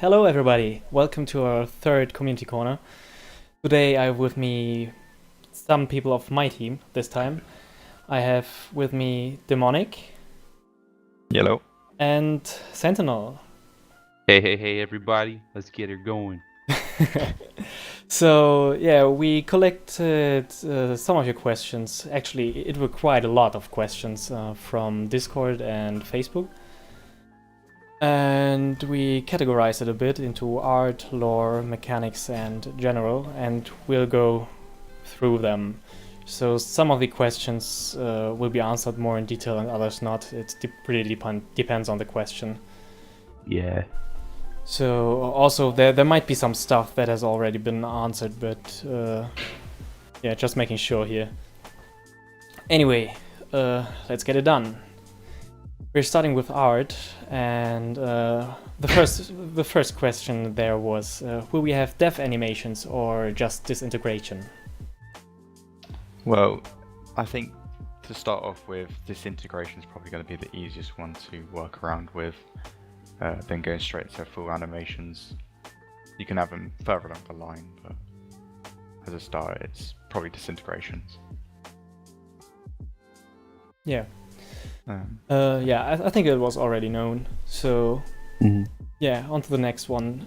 Hello everybody, welcome to our third community corner. Today I have with me some people of my team this time. I have with me Demonic Yellow. and Sentinel. Hey, everybody. Let's get her going. So yeah, we collected some of your questions. Actually, it were quite a lot of questions from Discord and Facebook. And we categorized it a bit into art, lore, mechanics, and general, and we'll go through them. So some of the questions will be answered more in detail and others not. It really depends on the question. Yeah. So also there might be some stuff that has already been answered, but yeah, just making sure here. Anyway, let's get it done. We're starting with art, and the first question there was, will we have dev animations or just disintegration? Well, I think to start off with, disintegration is probably going to be the easiest one to work around with, then going straight to full animations. You can have them further along the line, but as a start, it's probably disintegrations. Yeah. Yeah, I think it was already known. So yeah, on to the next one.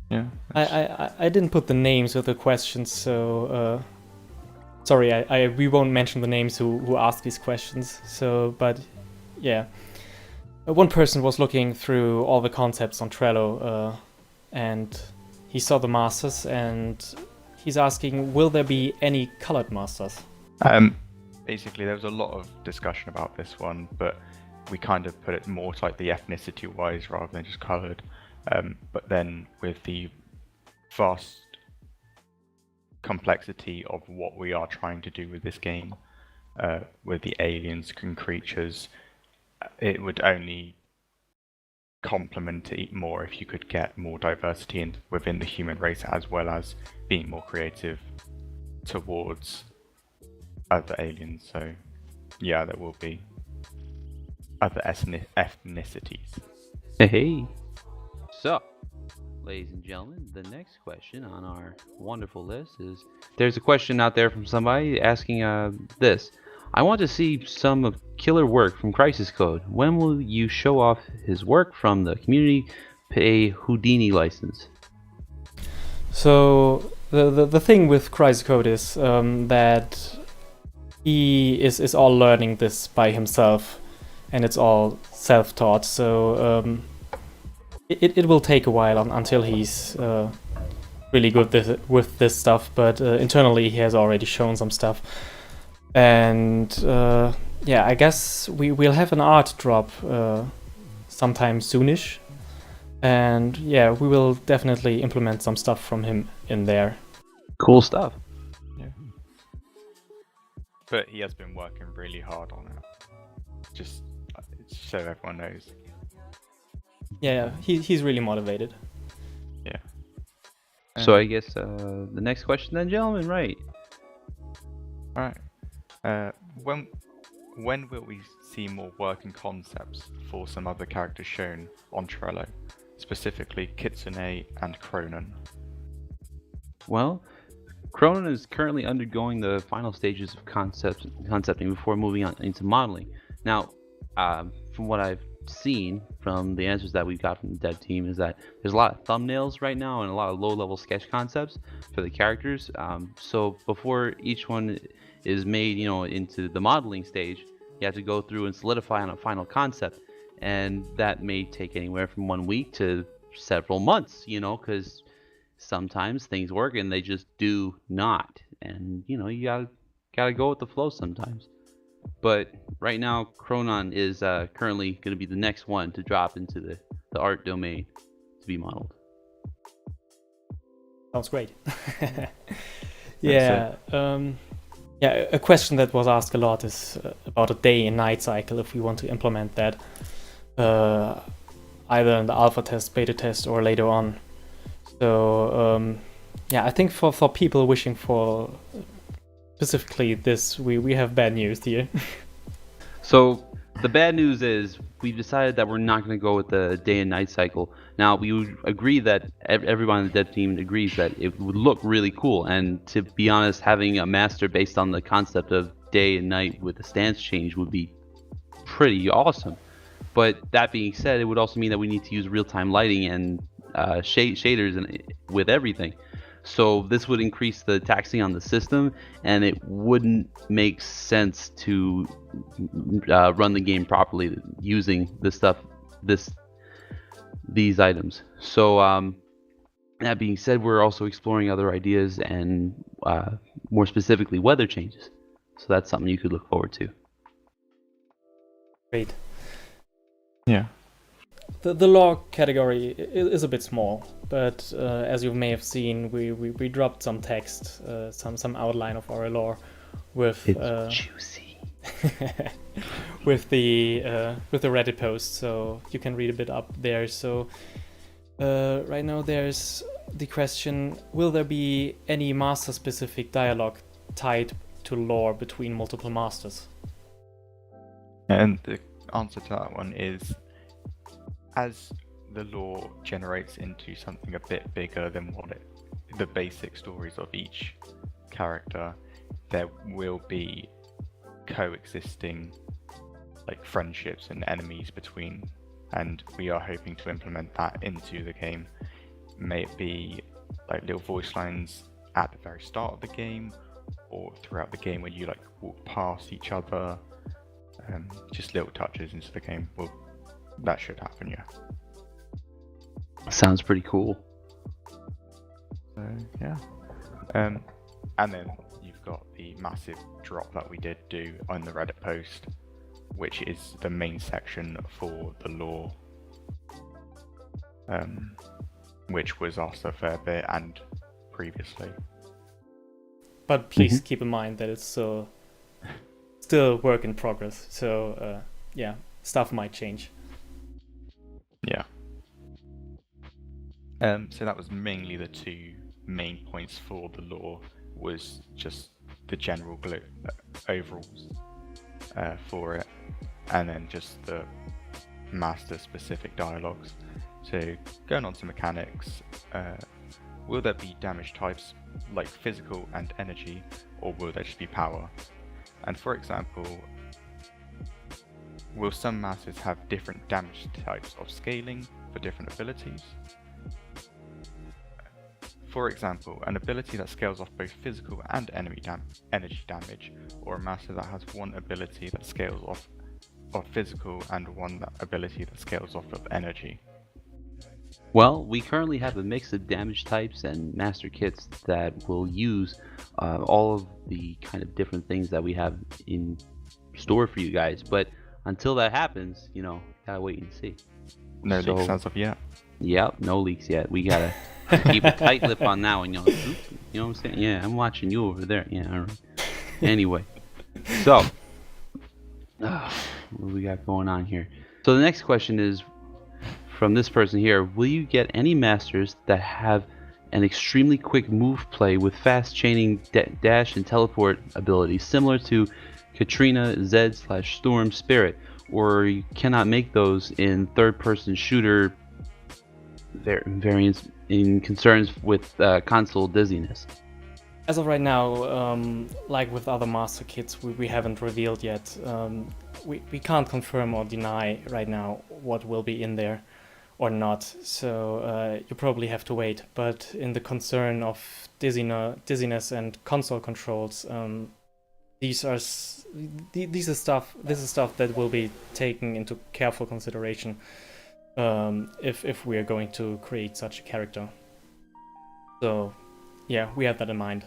Yeah. I didn't put the names of the questions, so sorry, we won't mention the names who asked these questions. So, but yeah, one person was looking through all the concepts on Trello, and he saw the masters, and he's asking, will there be any colored masters? Basically, there was a lot of discussion about this one, but we kind of put it more to like the ethnicity-wise rather than just coloured. But then with the vast complexity of what we are trying to do with this game, with the aliens and creatures, it would only complement it more if you could get more diversity within the human race, as well as being more creative towards other aliens. So yeah, there will be other ethnicities. Hey. So, ladies and gentlemen, the next question on our wonderful list is, there's a question out there from somebody asking this. I want to see some killer work from Crisis Code. When will you show off his work from the community pay Houdini license? So the thing with Crisis Code is that he is all learning this by himself, and it's all self-taught. So it will take a while until he's really good with this stuff. But internally, he has already shown some stuff, and yeah, I guess we'll have an art drop sometime soonish, and yeah, we will definitely implement some stuff from him in there. Cool stuff. But he has been working really hard on it, just so everyone knows. Yeah, he's really motivated. Yeah. So I guess the next question then, gentlemen, right? Alright. When will we see more working concepts for some other characters shown on Trello, specifically Kitsune and Cronin? Well, Cronin is currently undergoing the final stages of concepting before moving on into modeling. Now, from what I've seen from the answers that we got from the dev team, is that there's a lot of thumbnails right now and a lot of low-level sketch concepts for the characters. So before each one is made, into the modeling stage, you have to go through and solidify on a final concept, and that may take anywhere from 1 week to several months. Because sometimes things work and they just do not, and you gotta go with the flow sometimes. But right now, Cronin is currently going to be the next one to drop into the art domain to be modeled. Sounds great. Yeah. Yeah, a question that was asked a lot is about a day and night cycle, if we want to implement that either in the alpha test, beta test, or later on. So yeah, I think for people wishing for specifically this, we have bad news here. So the bad news is we've decided that we're not going to go with the day and night cycle. Now, we would agree that everyone on the dev team agrees that it would look really cool. And to be honest, having a master based on the concept of day and night with the stance change would be pretty awesome. But that being said, it would also mean that we need to use real-time lighting and shaders with everything. So this would increase the taxing on the system, and it wouldn't make sense to run the game properly using these items. So that being said, we're also exploring other ideas and more specifically weather changes. So that's something you could look forward to. Great. Yeah. The lore category is a bit small, but as you may have seen, we dropped some text, some outline of our lore with juicy. with the Reddit post, so you can read a bit up there. So right now there's the question: will there be any master-specific dialogue tied to lore between multiple masters? And the answer to that one is, as the lore generates into something a bit bigger than the basic stories of each character, there will be coexisting like friendships and enemies between, and we are hoping to implement that into the game. May it be like little voice lines at the very start of the game or throughout the game when you like walk past each other, just little touches into the game. Well, that should happen, yeah. Sounds pretty cool. Yeah. And then you've got the massive drop that we did do on the Reddit post, which is the main section for the lore, which was asked a fair bit and previously. But please keep in mind that it's still work in progress. So yeah, stuff might change. Yeah. So that was mainly the two main points for the lore, was just the general overalls for it, and then just the master specific dialogues. So going on to mechanics, will there be damage types like physical and energy, or will there just be power? And for example, will some masters have different damage types of scaling for different abilities? For example, an ability that scales off both physical and energy damage, or a master that has one ability that scales off of physical and one ability that scales off of energy. Well, we currently have a mix of damage types and master kits that will use all of the kind of different things that we have in store for you guys. But until that happens, gotta wait and see. No leaks as of yet. Yep, no leaks yet. We gotta keep a tight lip on that one, you know what I'm saying? Yeah, I'm watching you over there. Yeah, all right. Anyway, so what do we got going on here? So the next question is from this person here: will you get any masters that have an extremely quick move play with fast chaining dash and teleport abilities, similar to Katrina, Zed/Storm, Spirit, or you cannot make those in third-person shooter variants in concerns with console dizziness? As of right now, like with other master kits, we haven't revealed yet. We can't confirm or deny right now what will be in there or not, so you probably have to wait. But in the concern of dizziness and console controls, this is stuff that will be taken into careful consideration if we are going to create such a character. So yeah, we have that in mind.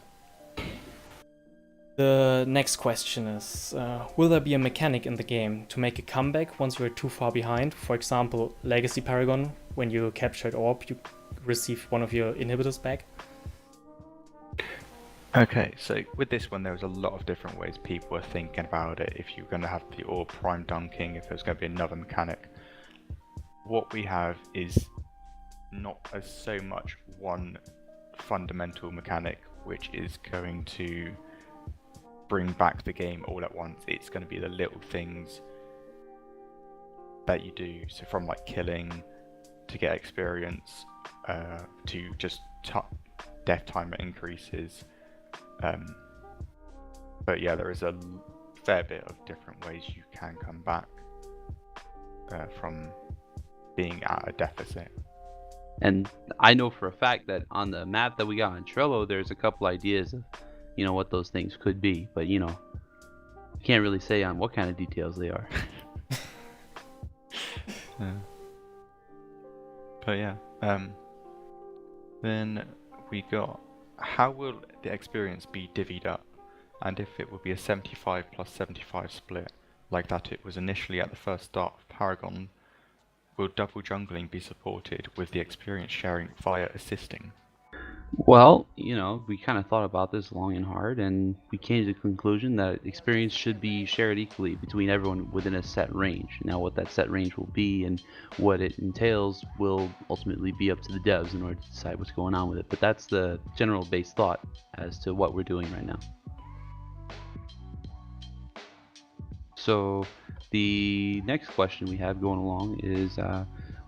The next question is, will there be a mechanic in the game to make a comeback once you're too far behind? For example, Legacy Paragon, when you captured Orb, you receive one of your inhibitors back. Okay, so with this one, there was a lot of different ways people were thinking about it. If you're going to have the Orb Prime Dunking, if there's going to be another mechanic. What we have is not as so much one fundamental mechanic which is going to bring back the game all at once. It's going to be the little things that you do. So from like killing to get experience, to just death timer increases. But yeah, there is a fair bit of different ways you can come back from being at a deficit. And I know for a fact that on the map that we got on Trello, there's a couple ideas of, what those things could be. But, can't really say on what kind of details they are. But yeah, then we got, how will the experience be divvied up? And if it will be a 75 plus 75 split, like that it was initially at the first start of Paragon, will double jungling be supported with the experience sharing via assisting? Well, we kind of thought about this long and hard, and we came to the conclusion that experience should be shared equally between everyone within a set range. Now, what that set range will be and what it entails will ultimately be up to the devs in order to decide what's going on with it. But that's the general base thought as to what we're doing right now. So, the next question we have going along is,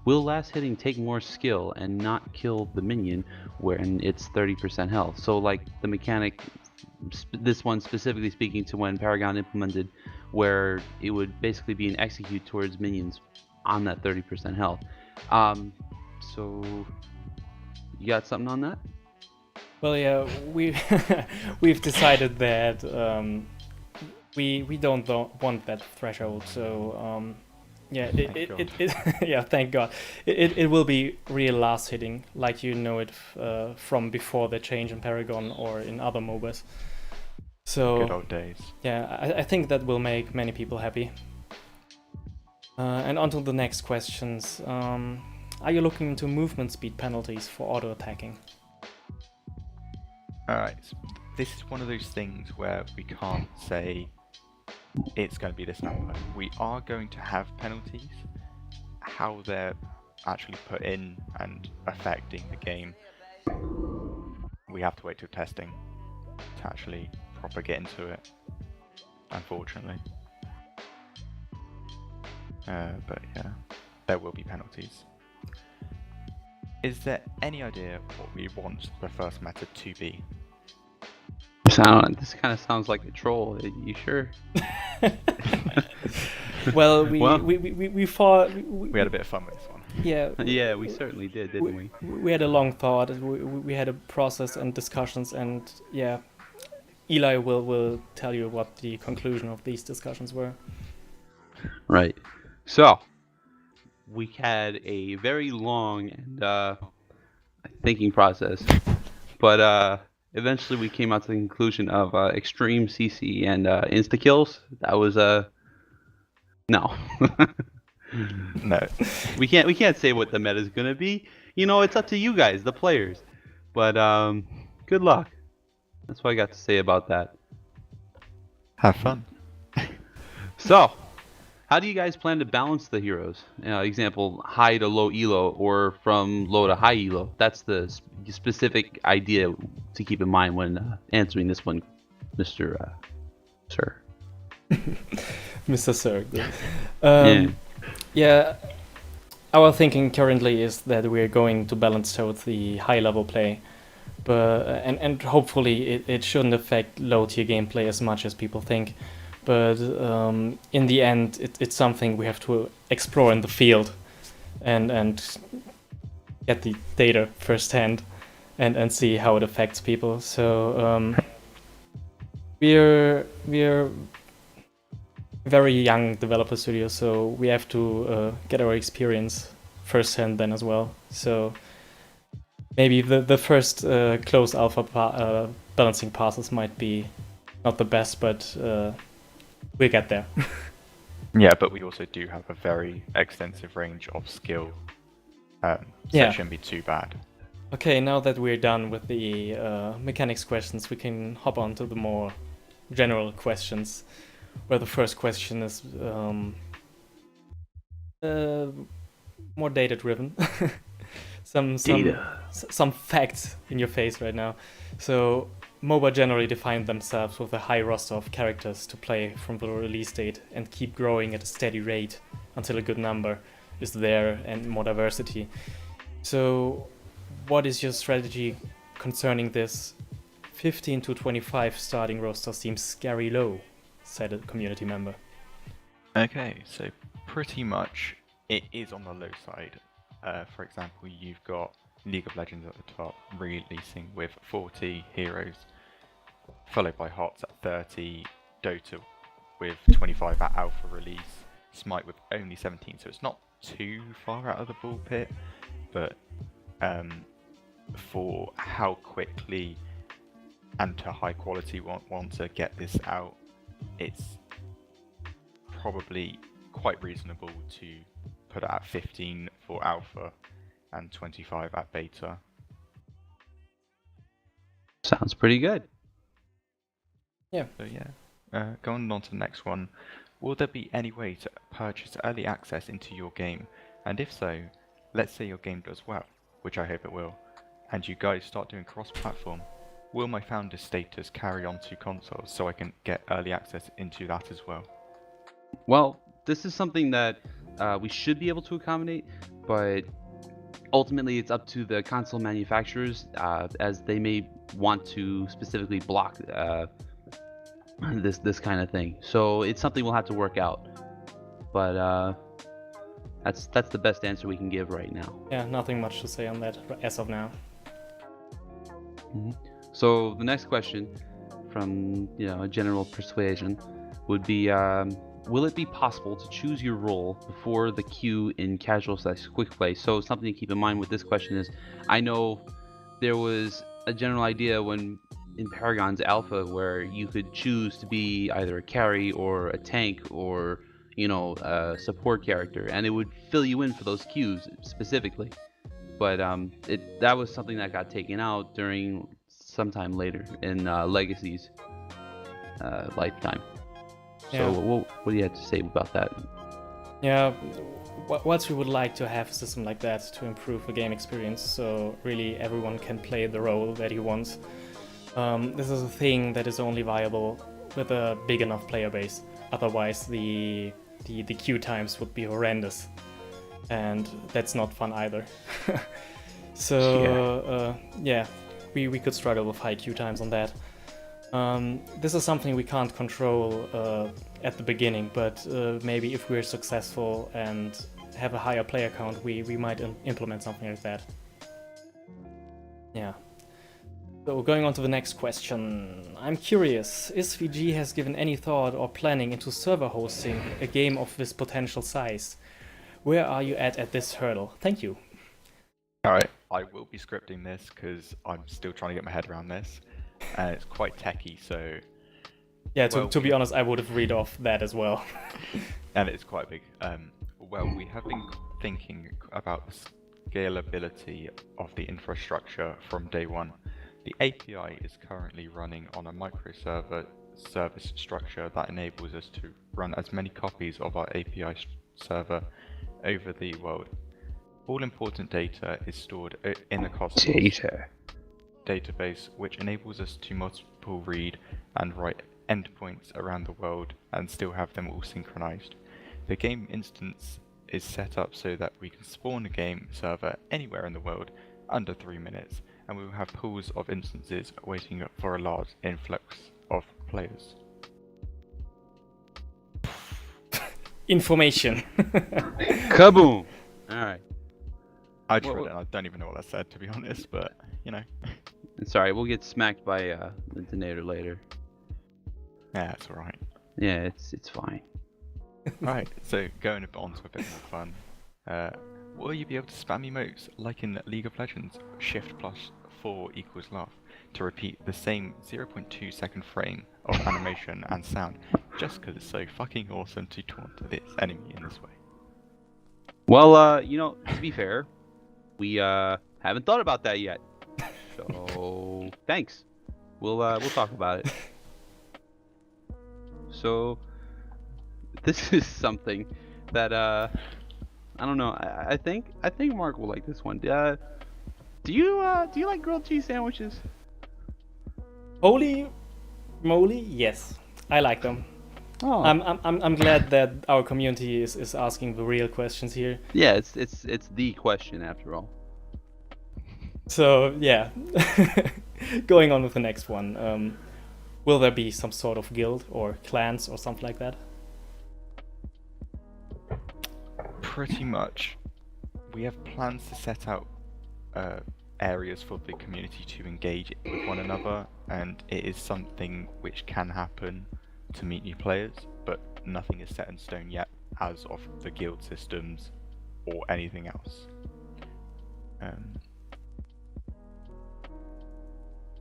will last hitting take more skill and not kill the minion when it's 30% health? So like the mechanic, this one specifically speaking to when Paragon implemented, where it would basically be an execute towards minions on that 30% health. So you got something on that? Well, yeah, we've decided that we don't want that threshold. So yeah, yeah, thank God. It will be real last hitting, like you know it from before the change in Paragon or in other MOBAs. So good old days. Yeah, I think that will make many people happy. And on to the next questions. Are you looking into movement speed penalties for auto attacking? Alright, so this is one of those things where we can't say it's going to be this number. We are going to have penalties. How they're actually put in and affecting the game, we have to wait till testing to actually proper get into it, unfortunately. But yeah, there will be penalties. Is there any idea what we want the first method to be? This kind of sounds like a troll. Are you sure? Well, we thought we had a bit of fun with this one. Yeah. Yeah, we certainly did, didn't we? We had a long thought. We had a process and discussions, and yeah, Eli will tell you what the conclusion of these discussions were. Right. So we had a very long and thinking process, but eventually we came out to the conclusion of extreme CC and insta kills. That was no. No. We can't say what the meta is gonna be. It's up to you guys, the players. But good luck. That's what I got to say about that. Have fun. So, how do you guys plan to balance the heroes? Example, high to low elo or from low to high elo. That's the specific idea to keep in mind when answering this one, Mr. Sir. Mr. Sir. Yeah, our thinking currently is that we're going to balance towards the high level play, but and hopefully it shouldn't affect low tier gameplay as much as people think. But in the end, it's something we have to explore in the field and get the data firsthand and see how it affects people. So we're very young developer studio, so we have to get our experience firsthand then as well. So maybe the first close alpha balancing passes might be not the best, but we'll get there. Yeah, but we also do have a very extensive range of skill, so it shouldn't be too bad. Okay, now that we're done with the mechanics questions, we can hop on to the more general questions, where the first question is more data-driven. some facts in your face right now. So, MOBA generally defined themselves with a high roster of characters to play from the release date and keep growing at a steady rate until a good number is there and more diversity. So, what is your strategy concerning this? 15 to 25 starting roster seems scary low, said a community member. Okay, so pretty much it is on the low side. For example, you've got League of Legends at the top, releasing with 40 heroes, followed by HOTS at 30, Dota with 25 at alpha release, Smite with only 17, so it's not too far out of the ball pit, but for how quickly and to high quality want to get this out, it's probably quite reasonable to put it at 15 for alpha and 25 at beta. Sounds pretty good. Yeah. So yeah, going on to the next one. Will there be any way to purchase early access into your game? And if so, let's say your game does well, which I hope it will, and you guys start doing cross-platform. Will my founder status carry on to consoles so I can get early access into that as well? Well, this is something that we should be able to accommodate, but ultimately it's up to the console manufacturers, as they may want to specifically block this kind of thing. So it's something we'll have to work out. But that's the best answer we can give right now. Yeah, nothing much to say on that as of now. So the next question, from a general persuasion, would be: will it be possible to choose your role before the queue in casual/quick play? So something to keep in mind with this question is, I know there was a general idea when in Paragon's alpha where you could choose to be either a carry or a tank or a support character, and it would fill you in for those queues specifically. But that was something that got taken out during sometime later in Legacy's lifetime. Yeah. So what do you have to say about that? Yeah, what we would like to have a system like that to improve the game experience, so really everyone can play the role that he wants. This is a thing that is only viable with a big enough player base. Otherwise, the queue times would be horrendous, and that's not fun either. So we could struggle with high queue times on that. This is something we can't control at the beginning, but maybe if we're successful and have a higher player count, we might implement something like that. Yeah. So going on to the next question. I'm curious, is VG has given any thought or planning into server hosting a game of this potential size? Where are you at this hurdle? Thank you. Alright, I will be scripting this because I'm still trying to get my head around this. And it's quite techy, so... Yeah, to be honest, I would have read off that as well. And it's quite big. Well, we have been thinking about the scalability of the infrastructure from day one. The API is currently running on a microserver service structure that enables us to run as many copies of our API server over the world. All important data is stored in the Cosmos database, which enables us to multiple read and write endpoints around the world and still have them all synchronized. The game instance is set up so that we can spawn a game server anywhere in the world under 3 minutes, and we will have pools of instances waiting for a large influx of players. Information. Kaboom! Alright. I just read it and I don't even know what that said, to be honest, but, Sorry, we'll get smacked by the detonator later. Yeah, it's alright. Yeah, it's fine. Alright, so going on to a bit more fun. Will you be able to spam emotes like in League of Legends, Shift+4 equals laugh, to repeat the same 0.2 second frame of animation and sound, just because it's so fucking awesome to taunt this enemy in this way? Well, to be fair, we haven't thought about that yet. So thanks. We'll talk about it. So this is something that I don't know. I think Mark will like this one. Do you like grilled cheese sandwiches? Holy moly, yes. I like them. Oh, I'm glad that our community is asking the real questions here. yeah, it's the question after all. So yeah, going on with the next one. Will there be some sort of guild or clans or something like that? Pretty much. We have plans to set out areas for the community to engage with one another, and it is something which can happen to meet new players, but nothing is set in stone yet as of the guild systems or anything else.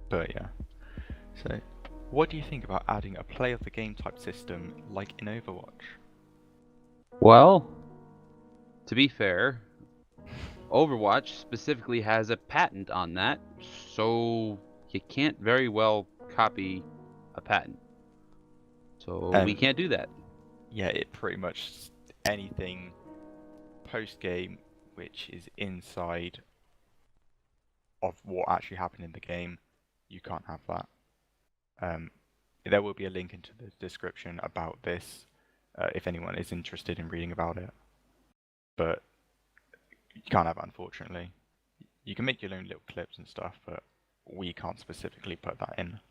But yeah. So, what do you think about adding a play of the game type system like in Overwatch? Well, to be fair, Overwatch specifically has a patent on that, so you can't very well copy a patent. So we can't do that. Yeah, it pretty much anything post game which is inside of what actually happened in the game, you can't have that. There will be a link into the description about this if anyone is interested in reading about it. But you can't have it, unfortunately. You can make your own little clips and stuff, but we can't specifically put that in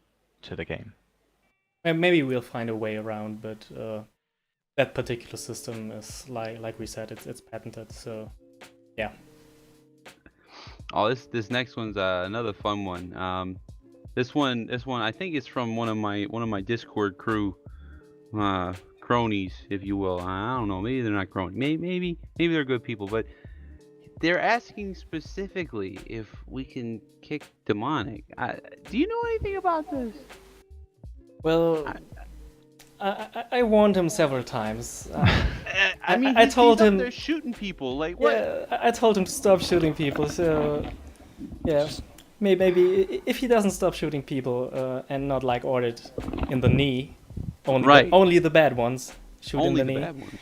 to the game. Maybe we'll find a way around, but that particular system is like we said, it's patented. So yeah. Oh, this next one's another fun one. This one I think is from one of my Discord crew cronies, if you will. I don't know, maybe they're not cronies. Maybe they're good people, but they're asking specifically if we can kick Demonic. Do you know anything about this? Well, I warned him several times. I mean, I told him they're shooting people. Like what? Yeah, I told him to stop shooting people. So yeah, maybe if he doesn't stop shooting people and not like ordered in the knee, only the bad ones shoot Only in the knee. bad ones.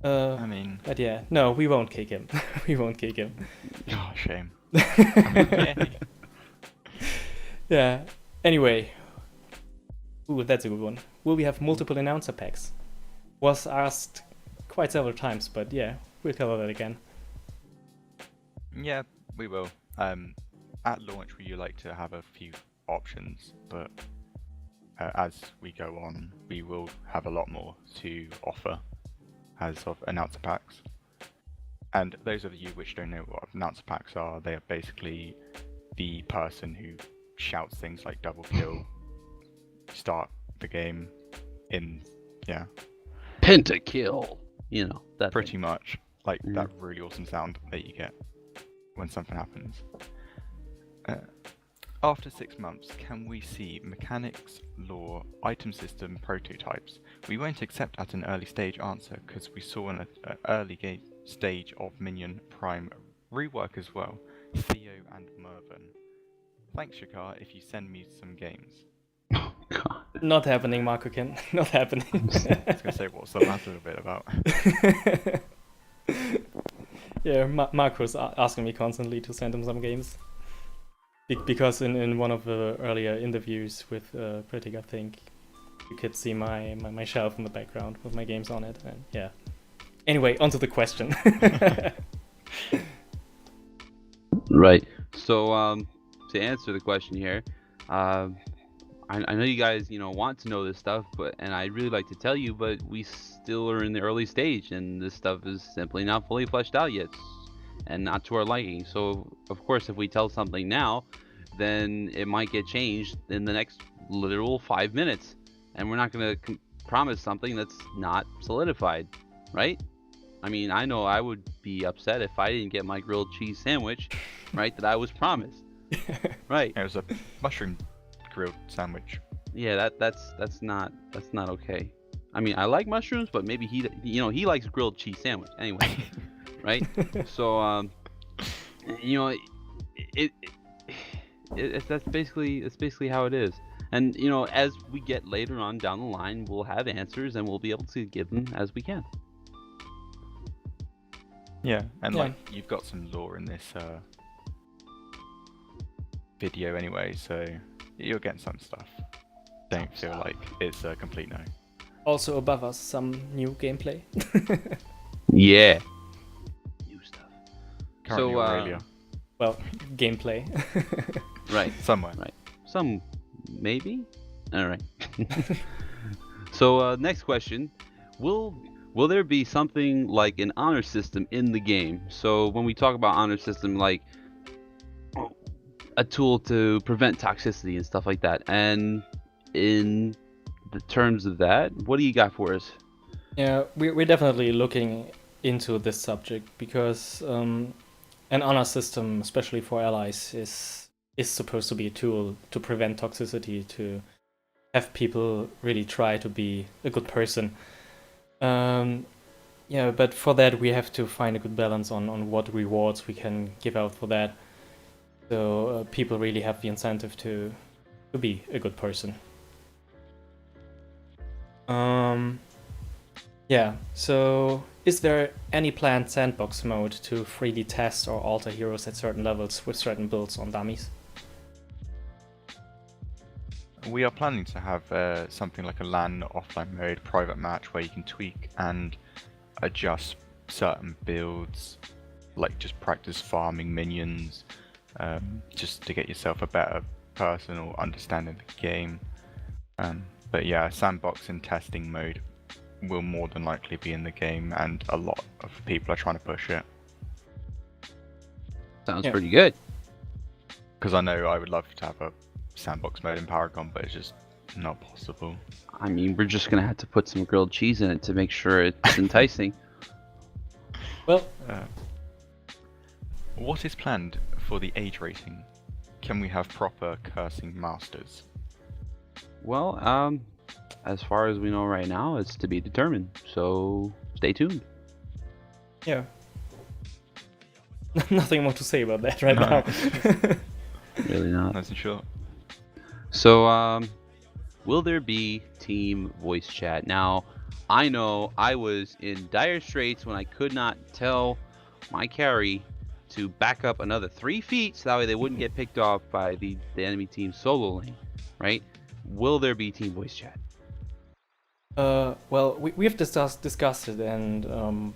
I mean, But yeah, no, we won't kick him. We won't kick him. oh, shame. Yeah. Anyway. Ooh, that's a good one. Will we have multiple announcer packs? Was asked quite several times, but yeah, we'll cover that again. Yeah, we will. At launch, we like to have a few options, but as we go on, we will have a lot more to offer as of announcer packs. And those of you which don't know what announcer packs are, they are basically the person who shouts things like double kill, start the game in, yeah. Pentakill. You know, that Pretty thing. much. Like that really awesome sound that you get when something happens. After 6 months, can we see mechanics, lore, item system, prototypes? We won't accept at an early stage answer because we saw an early stage of Minion Prime rework as well, Theo and Mervyn. Thanks, Shakar, if you send me some games. Oh, God. Not happening, Marco-kin. Not happening. I was going to say, what's the last little bit about? Yeah, Marco's asking me constantly to send him some games. Because in one of the earlier interviews with Critic, I think, you could see my shelf in the background with my games on it. And yeah. Anyway, onto the question. Right. So, to answer the question here, I know you guys, want to know this stuff, and I'd really like to tell you, but we still are in the early stage, and this stuff is simply not fully fleshed out yet, and not to our liking. So, of course, if we tell something now, then it might get changed in the next literal 5 minutes, and we're not going to promise something that's not solidified, right? I mean, I know I would be upset if I didn't get my grilled cheese sandwich, right, that I was promised. Right. It was a mushroom grilled sandwich. Yeah, that's not okay. I mean, I like mushrooms, but maybe he likes grilled cheese sandwich anyway, right? So that's basically how it is. And as we get later on down the line, we'll have answers and we'll be able to give them as we can. Yeah, and like you've got some lore in this video anyway, so You're getting some stuff. Don't feel like it's a complete no. Also above us, some new gameplay. Yeah. New stuff. Currently Aurelia. Well, gameplay. Right. Somewhere. Right. Some, maybe? Alright. So, next question. Will there be something like an honor system in the game? So, when we talk about honor system, like a tool to prevent toxicity and stuff like that. And in the terms of that, what do you got for us? Yeah, we're definitely looking into this subject because an honor system, especially for allies, is supposed to be a tool to prevent toxicity, to have people really try to be a good person. Yeah, but for that we have to find a good balance on what rewards we can give out for that, so people really have the incentive to be a good person. Yeah, so is there any planned sandbox mode to 3D test or alter heroes at certain levels with certain builds on dummies? We are planning to have something like a LAN offline mode private match where you can tweak and adjust certain builds, like just practice farming minions, just to get yourself a better personal understanding of the game. But yeah, sandbox and testing mode will more than likely be in the game, and a lot of people are trying to push it. Sounds Yeah. pretty good. Because I know I would love to have a sandbox mode in Paragon, but it's just not possible. I mean, we're just gonna have to put some grilled cheese in it to make sure it's enticing. Well, What is planned for the age rating? Can we have proper cursing masters? Well, as far as we know right now, it's to be determined. So stay tuned. yeah. Nothing more to say about that right No. now. Really not. Nice and short. So, will there be team voice chat? Now, I know I was in dire straits when I could not tell my carry to back up another 3 feet so that way they wouldn't get picked off by the enemy team's solo lane, right? Will there be team voice chat? Well, we've discussed it, and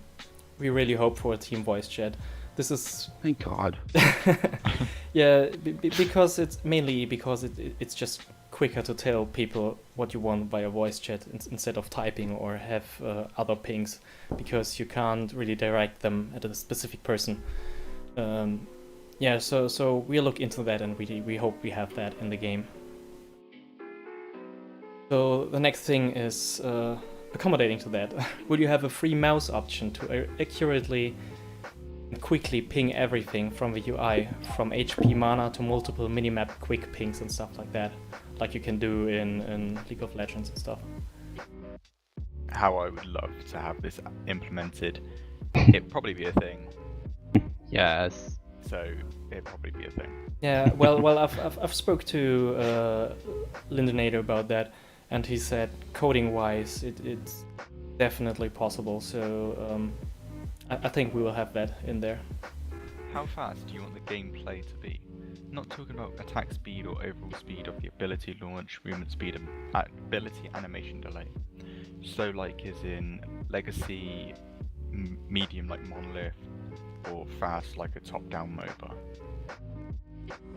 we really hope for a team voice chat. This is Thank God. yeah, because it's mainly because it's just quicker to tell people what you want via voice chat instead of typing or have other pings, because you can't really direct them at a specific person. Yeah, so we'll look into that, and we hope we have that in the game. So the next thing is accommodating to that. Will you have a free mouse option to accurately and quickly ping everything from the UI, from HP mana to multiple minimap quick pings and stuff like that, like you can do in League of Legends and stuff? How I would love to have this implemented. It'd probably be a thing. Yes. So it'd probably be a thing. Yeah, well, I've spoke to Lindonator about that, and he said coding-wise, it's definitely possible. So I think we will have that in there. How fast do you want the gameplay to be? Not talking about attack speed or overall speed of the ability launch, movement speed, and ability animation delay. So like is in Legacy, medium like Monolith, or fast like a top-down MOBA?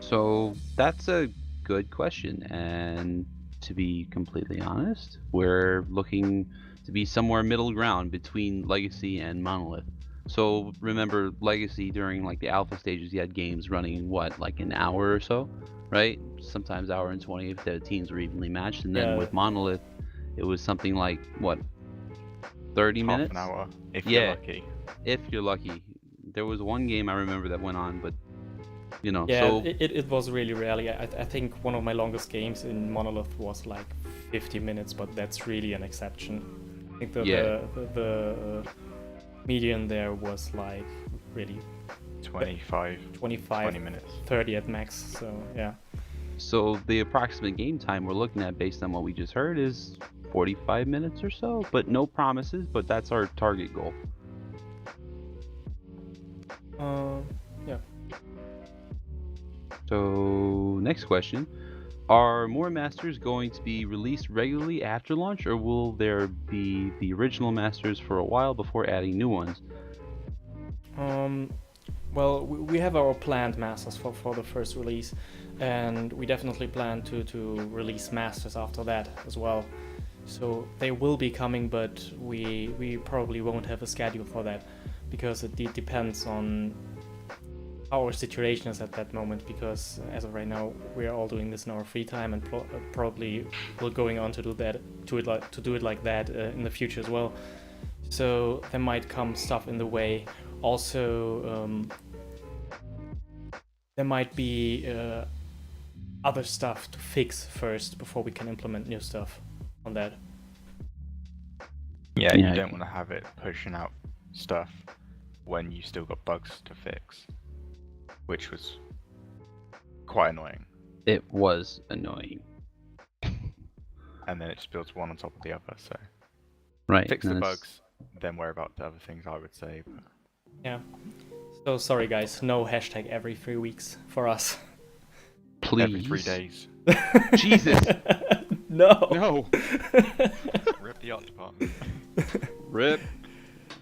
So that's a good question, and to be completely honest, we're looking to be somewhere middle ground between Legacy and Monolith. So remember, Legacy during like the alpha stages, you had games running what, like an hour or so, right? Sometimes hour and 20 if the teams were evenly matched, and then Yeah. with Monolith, it was something like what, 30 minutes? Half an hour, if Yeah. you're lucky. If you're lucky. There was one game I remember that went on, but you know, Yeah, so it was really rarely. I think one of my longest games in Monolith was like 50 minutes, but that's really an exception. I think the median there was like really 25, 25, 20 minutes. 30 at max. So yeah. So the approximate game time we're looking at based on what we just heard is 45 minutes or so, but no promises, but that's our target goal. Yeah. So next question, Are more masters going to be released regularly after launch, or will there be the original masters for a while before adding new ones? Well, we have our planned masters for the first release, and we definitely plan to release masters after that as well. So they will be coming, but we probably won't have a schedule for that, because it depends on our situation is at that moment, because as of right now we're all doing this in our free time, and probably we're going on to do it like that in the future as well. So there might come stuff in the way. Also, there might be other stuff to fix first before we can implement new stuff on that. Yeah, Yeah. you don't want to have it pushing out stuff when you still got bugs to fix, which was quite annoying. It was annoying. And then it just builds one on top of the other. So Right. fix the and it's- bugs, then worry about the other things, I would say. But Yeah. So sorry guys, no hashtag every 3 weeks for us. Please. every 3 days, Jesus. No. No. rip the art department. Rip.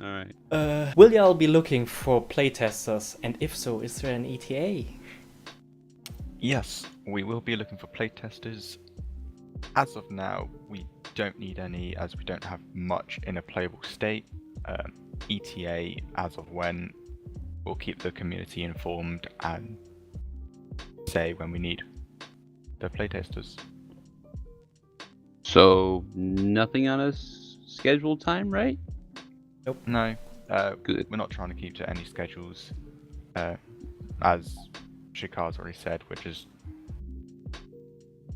All right. Will y'all be looking for playtesters? And if so, is there an ETA? Yes, we will be looking for playtesters. As of now, we don't need any, as we don't have much in a playable state. ETA, as of when, we'll keep the community informed and say when we need the playtesters. So nothing on a scheduled time, right? No, Good. we're not trying to keep to any schedules. As Shikar's already said, we're just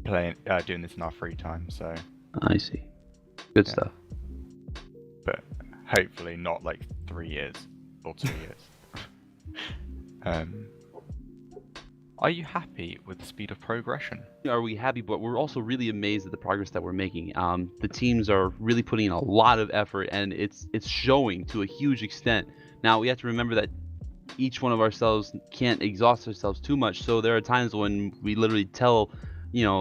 doing this in our free time, so I see. Good Yeah. stuff. but hopefully not like 3 years or 2 years. Are you happy with the speed of progression? Are we happy? But we're also really amazed at the progress that we're making. The teams are really putting in a lot of effort, and it's showing to a huge extent. Now we have to remember that each one of ourselves can't exhaust ourselves too much. So there are times when we literally tell,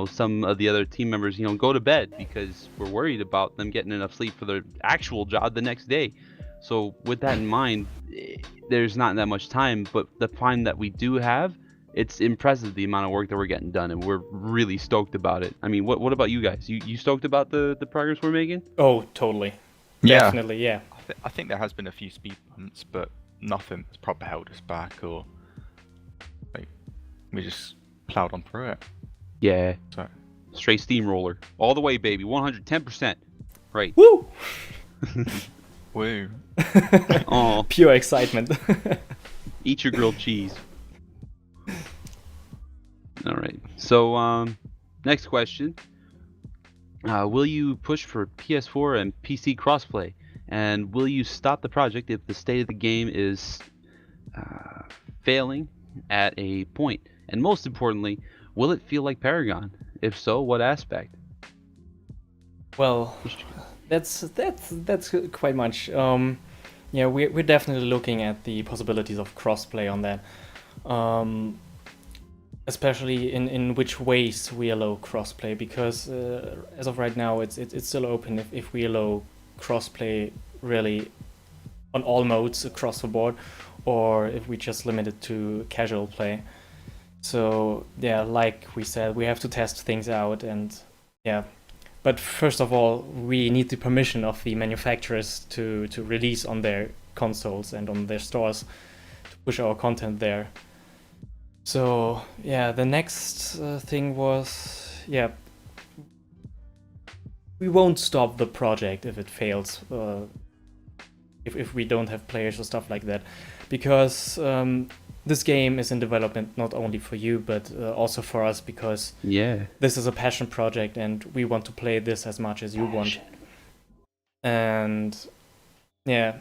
some of the other team members, go to bed, because we're worried about them getting enough sleep for their actual job the next day. So with that in mind, there's not that much time, but the time that we do have, it's impressive the amount of work that we're getting done, and we're really stoked about it. I mean, what about you guys? You stoked about the progress we're making? Oh, totally. Yeah. Definitely, yeah. I think there has been a few speed bumps, but nothing that's proper held us back, or like we just plowed on through it. Yeah, So straight steamroller, all the way, baby, 110%. Right. Woo! woo. Oh, Pure excitement. eat your grilled cheese. All right. So, next question. Will you push for PS4 and PC crossplay? And will you stop the project if the state of the game is failing at a point? And most importantly, will it feel like Paragon? If so, what aspect? Well, that's quite much. Yeah, we're definitely looking at the possibilities of crossplay on that. Especially in which ways we allow crossplay, because as of right now it's still open if we allow crossplay really on all modes across the board, or if we just limit it to casual play. So yeah, like we said, we have to test things out, and yeah. But first of all, we need the permission of the manufacturers to release on their consoles and on their stores to push our content there. So yeah, the next thing was, yeah, we won't stop the project if it fails, if we don't have players or stuff like that, because this game is in development not only for you but also for us, because Yeah. this is a passion project and we want to play this as much as you want. And yeah,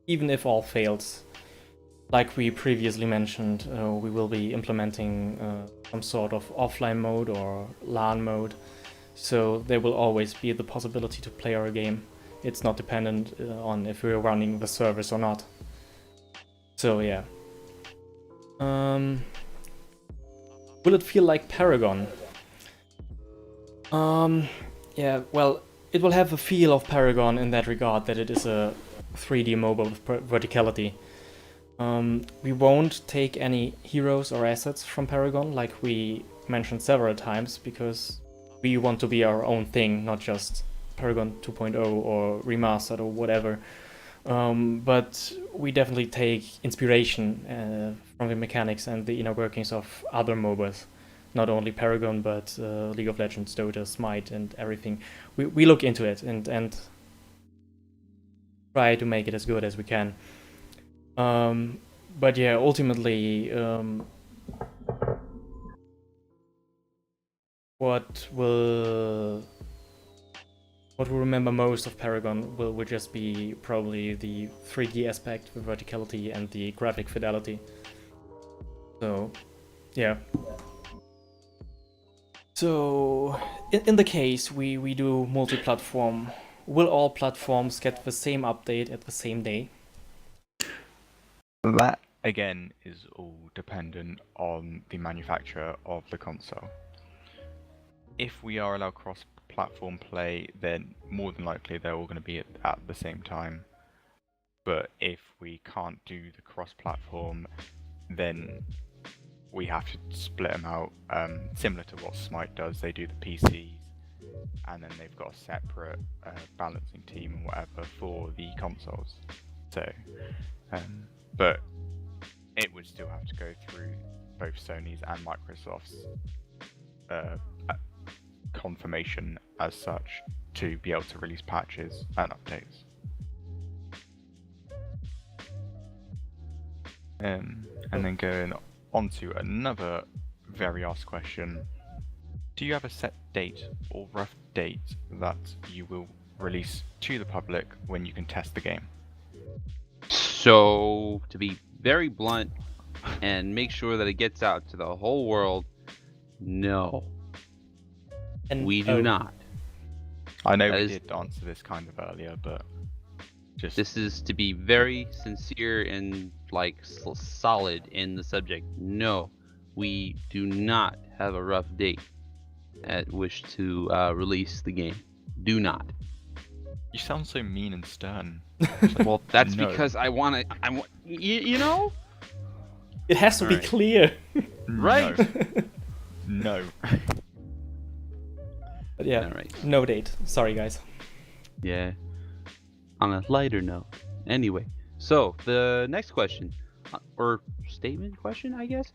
even if all fails, like we previously mentioned, we will be implementing some sort of offline mode or LAN mode, so there will always be the possibility to play our game. It's not dependent on if we're running the service or not. So yeah. Will it feel like Paragon? Yeah, well, it will have a feel of Paragon in that regard, that it is a 3D MOBA with verticality. We won't take any heroes or assets from Paragon, like we mentioned several times, because we want to be our own thing, not just Paragon 2.0 or remastered or whatever. But we definitely take inspiration from the mechanics and the inner workings of other MOBAs. Not only Paragon, but League of Legends, Dota, Smite, and everything. We look into it and try to make it as good as we can. But yeah, ultimately, what we'll remember most of Paragon will just be probably the 3D aspect, the verticality, and the graphic fidelity. So, yeah. So, in the case we do multi-platform, will all platforms get the same update at the same day? That, again, is all dependent on the manufacturer of the console. If we are allowed cross-platform play, then more than likely they're all going to be at the same time. But if we can't do the cross-platform, then we have to split them out, similar to what Smite does. They do the PCs, and then they've got a separate balancing team and whatever for the consoles. So, but it would still have to go through both Sony's and Microsoft's confirmation as such to be able to release patches and updates. And then going on to another very asked question, do you have a set date or rough date that you will release to the public when you can test the game? So, to be very blunt and make sure that it gets out to the whole world, no. And We do not. I know That we is- did answer this kind of earlier, but just This is to be very sincere and like solid in the subject. No, we do not have a rough date at which to release the game. Do not. you sound so mean and stern. Well, that's No. because I want to. I want you know. It has to be Alright. clear. Right. No. But yeah, All right. no date. Sorry, guys. Yeah. On a lighter note. Anyway, so the next question, or statement question, I guess.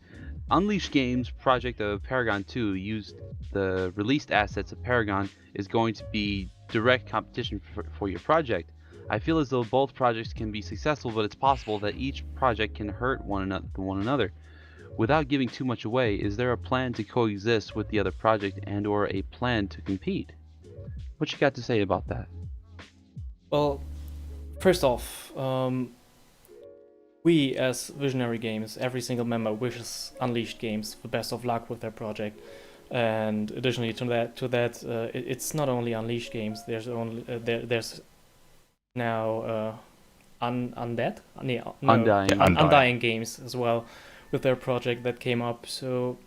Unleashed Games' project of Paragon 2 used the released assets of Paragon is going to be direct competition for your project. I feel as though both projects can be successful, but it's possible that each project can hurt one another. Without giving too much away, is there a plan to coexist with the other project and or a plan to compete? What you got to say about that? Well, first off, we as Visionary Games, every single member wishes Unleashed Games the best of luck with their project. And additionally to that, it's not only Unleashed Games. There's there's now Undead, no, Undying. Undying Games as well, with their project that came up. So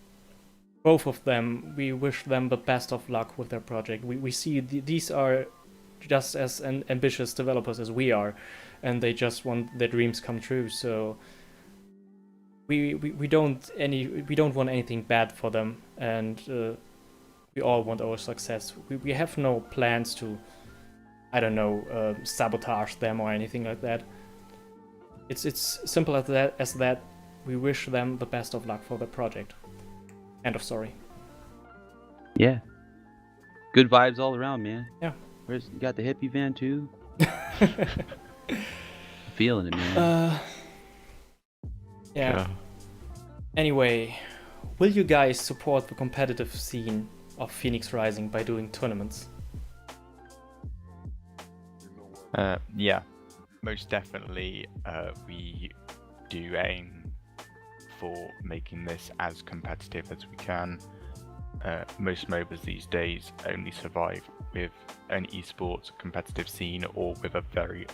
both of them, we wish them the best of luck with their project. We see these are just as ambitious developers as we are, and they just want their dreams come true. So we don't want anything bad for them, and we all want our success. We have no plans to, I don't know, sabotage them or anything like that. It's simple as that. We wish them the best of luck for the project. End of story. Yeah. Good vibes all around, man. Yeah. You got the hippie van too? Feeling it, man. Yeah. Anyway, will you guys support the competitive scene of Phoenix Rising by doing tournaments? Yeah, most definitely. We do aim for making this as competitive as we can. Most MOBAs these days only survive with an esports competitive scene or with a very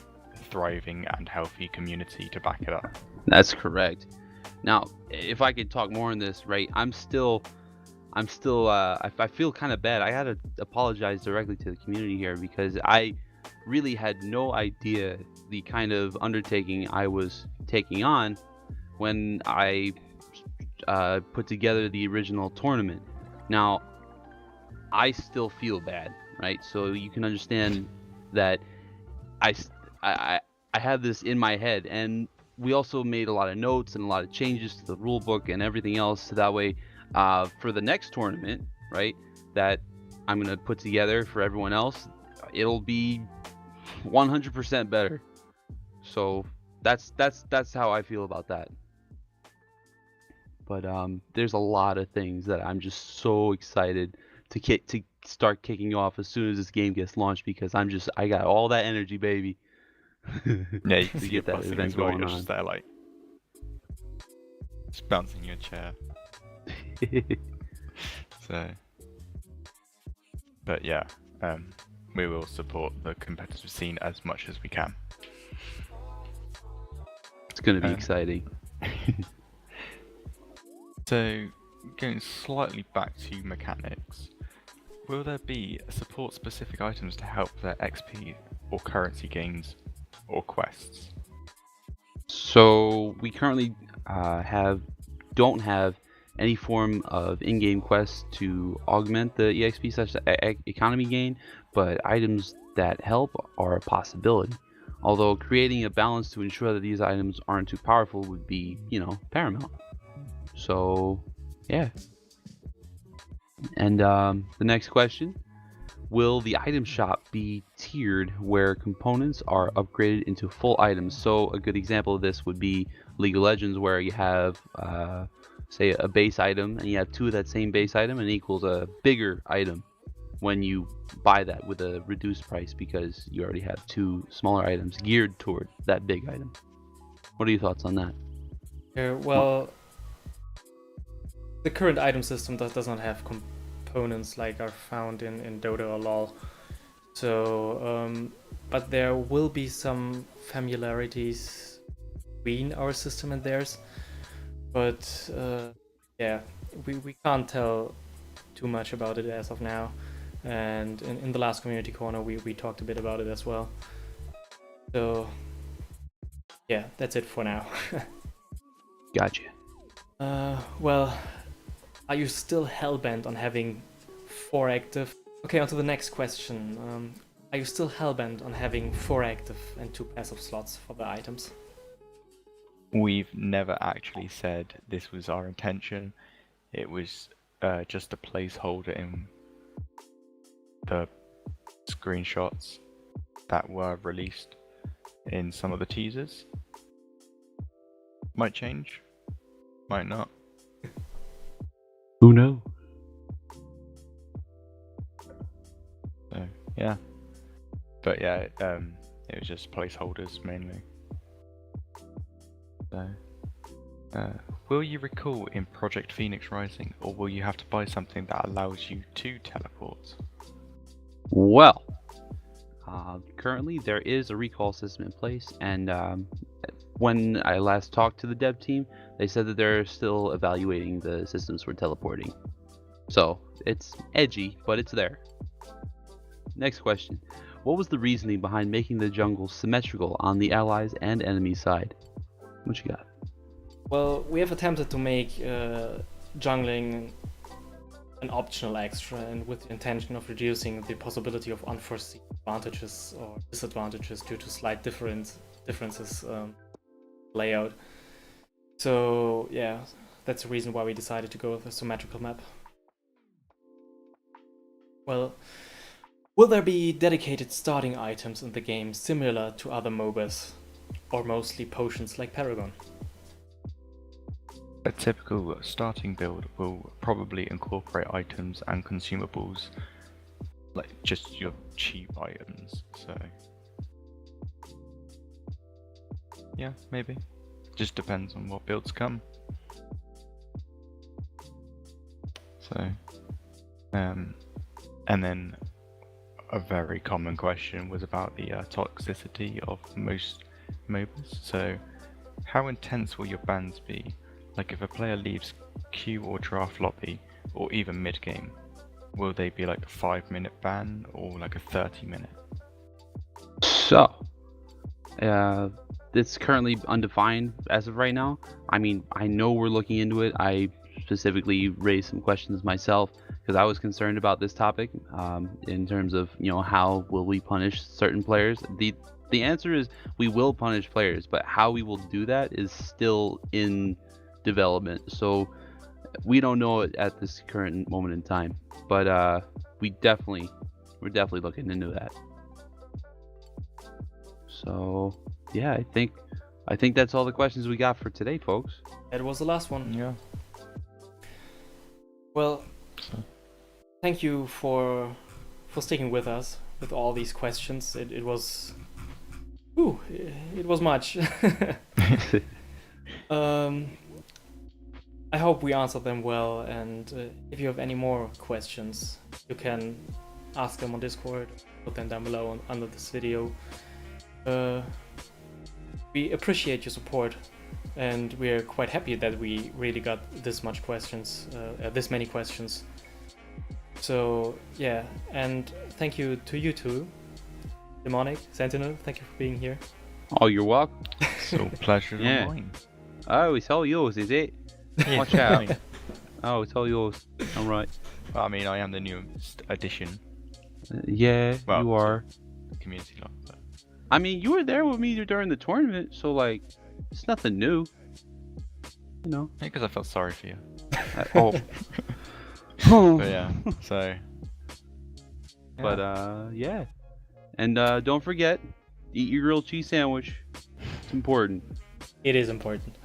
thriving and healthy community to back it up. That's correct. Now, if I could talk more on this, right? I'm still I'm still I feel kind of bad. I had to apologize directly to the community here because I really had no idea the kind of undertaking I was taking on when I put together the original tournament. Now, I still feel bad, right? So you can understand that I, s- I had this in my head, and we also made a lot of notes and a lot of changes to the rule book and everything else, so that way, for the next tournament, right, that I'm gonna put together for everyone else, it'll be 100% better. So that's how I feel about that. But there's a lot of things that I'm just so excited to start kicking off as soon as this game gets launched because I got all that energy, baby. Yeah, you can to see get you're that buzzing event as well. going You're on. just there like just bouncing your chair. So, but yeah, we will support the competitive scene as much as we can. It's gonna be exciting. So, going slightly back to mechanics, will there be support-specific items to help their XP or currency gains or quests? So we currently don't have any form of in-game quests to augment the EXP/economy gain, but items that help are a possibility. Although creating a balance to ensure that these items aren't too powerful would be, paramount. So, yeah. And the next question. Will the item shop be tiered where components are upgraded into full items? So a good example of this would be League of Legends, where you have, say, a base item, and you have two of that same base item, and it equals a bigger item when you buy that with a reduced price because you already have two smaller items geared toward that big item. What are your thoughts on that? Well, the current item system does not have components like are found in Dota or LoL. So, but there will be some familiarities between our system and theirs. But yeah, we can't tell too much about it as of now. And in the last community corner, we talked a bit about it as well. So yeah, that's it for now. Gotcha. Well, are you still hellbent on having 4 active? Okay, on to the next question. Are you still hellbent on having 4 active and 2 passive slots for the items? We've never actually said this was our intention. It was just a placeholder in the screenshots that were released in some of the teasers. Might change, might not. Who knows? So yeah, but yeah, it was just placeholders mainly. So, will you recall in Project Phoenix Rising, or will you have to buy something that allows you to teleport? Well, currently there is a recall system in place, and when I last talked to the dev team, they said that they're still evaluating the systems for teleporting. So it's edgy, but it's there. Next question. What was the reasoning behind making the jungle symmetrical on the allies and enemy side? What you got? Well, we have attempted to make jungling an optional extra, and with the intention of reducing the possibility of unforeseen advantages or disadvantages due to slight differences layout. So yeah, that's the reason why we decided to go with a symmetrical map. Well, will there be dedicated starting items in the game similar to other MOBAs, or mostly potions like Paragon? A typical starting build will probably incorporate items and consumables, like just your cheap items, so yeah, maybe. Just depends on what builds come. So, and then a very common question was about the toxicity of most MOBAs. So, how intense will your bans be? Like if a player leaves queue or draft lobby, or even mid game, will they be like a 5-minute ban or like a 30-minute? So, it's currently undefined as of right now. I mean, I know we're looking into it. I specifically raised some questions myself because I was concerned about this topic in terms of, you know, how will we punish certain players. The answer is we will punish players, but how we will do that is still in development. So we don't know it at this current moment in time, but we're definitely looking into that. So yeah, I think that's all the questions we got for today, folks. That was the last one. Yeah. Well, thank you for sticking with us with all these questions. It was, it was much. I hope we answered them well, and if you have any more questions, you can ask them on Discord, put them down below under this video. We appreciate your support, and we're quite happy that we really got this many questions. So yeah, and thank you to you two, Demonic, Sentinel. Thank you for being here. Oh, you're welcome. So pleasure Yeah. mine. Oh, it's all yours, is it? Watch out. Oh, it's all yours. All right. Well, I mean, I am the newest addition, Yeah, Well, you are. the community log. But I mean, you were there with me during the tournament, so like, it's nothing new. You know. because I felt sorry for you. Oh. But yeah, so. But yeah. And don't forget, eat your grilled cheese sandwich. It's important. It is important.